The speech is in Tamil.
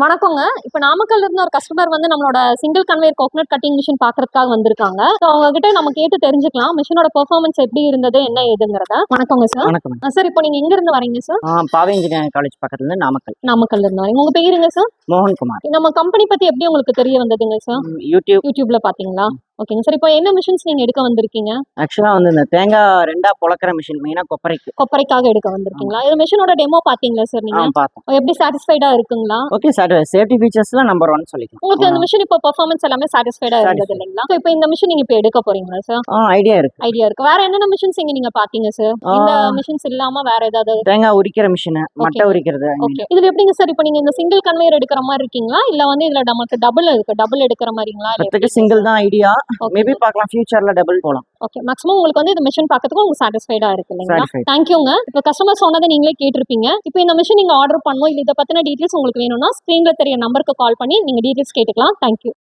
வணக்கங்க. இப்ப நாமக்கல்ல இருந்து ஒரு கஸ்டமர் வந்து நம்மளோட single conveyor coconut cutting machine பாக்குறதுக்காக வந்திருக்காங்க. சோ அவங்க கிட்ட நம்ம கேட்டு தெரிஞ்சுக்கலாம். மிஷினோட பெர்ஃபார்மன்ஸ் எப்படி இருந்தது, என்ன ஏதுங்கிறத. வணக்கங்க சார். வணக்கம். சார் இப்போ நீங்க எங்க இருந்து வரீங்க சார்? பாவை இன்ஜினியரிங் காலேஜ் பக்கத்துல இருந்து நாமக்கல். நாமக்கல்ல இருந்து வரீங்க. உங்க பேருங்க சார்? மோகன்குமார். நம்ம கம்பெனி பத்தி எப்படி உங்களுக்கு தெரிய வந்ததுங்க சார்? யூடியூப்ல பாத்தீங்களா? ஓகேங்க சார். இப்போ என்ன மிஷின்ஸ் நீங்க எடுக்க வந்திருக்கீங்க? ஆக்சுவலா வந்து இந்த தேங்காய் ரெண்டா பொளக்கிற மிஷின், மெயினா கொப்பரைக்காக எடுக்க வந்திருக்கீங்களா? இந்த மிஷினோட டெமோ பாத்தீங்களா சார் நீங்க? பார்த்தோம். எப்படி சாட்டிஸ்ஃபைடா இருக்குங்களா? ஓகே சார், சேஃப்டி ஃபீச்சர்ஸ்ல நம்பர் 1 சொல்லிக்கலாம். உங்களுக்கு இந்த மிஷின் இப்போ பெர்ஃபார்மன்ஸ் எல்லாமே சாட்டிஸ்ஃபைடா இருந்தது இல்லைங்களா? சோ இப்போ இந்த மிஷின் நீங்க இப்போ எடுக்க போறீங்களா சார்? ஐடியா இருக்கு. வேற என்னென்ன மிஷின்ஸ் நீங்க பாத்தீங்க சார்? இந்த மிஷின்ஸ் இல்லாம வேற ஏதாவது? தேங்காய் உரிக்கிற மிஷின், மட்டை உரிக்கிறது. ஓகே. இதுல எப்படிங்க சார் இப்போ நீங்க இந்த சிங்கிள் கன்வேயர் எடுக்கிற மாதிரி இருக்கீங்களா, இல்ல வந்து இதுல நமக்கு டபுள் எடுக்கிற மாதிரிங்களா? இப்போதைக்கு சிங்கிள் தான் ஐடியா. மேபி பார்க்கலாம், ஃபியூச்சர்ல டபுள் போலாம். ஓகே. மேக்ஸிமம் உங்களுக்கு வந்து இந்த மிஷின் பார்க்கிறதுக்கு உங்களுக்கு சாட்டிஸ்ஃபைடா இருக்கு இல்லைங்களா? தேங்க்யூங்க. இப்போ கஸ்டமர் சொன்னதை நீங்களே கேட்டிருப்பீங்க. இப்போ இந்த மிஷின் நீங்க ஆர்டர் பண்ணணும், இல்ல இதை பத்தின டீடைல்ஸ் உங்களுக்கு வேணும்னா ஸ்கிரீன்ல தெரிய நம்பருக்கு கால் பண்ணி நீங்க டீடைல்ஸ் கேட்டுக்கலாம். தேங்க்யூ.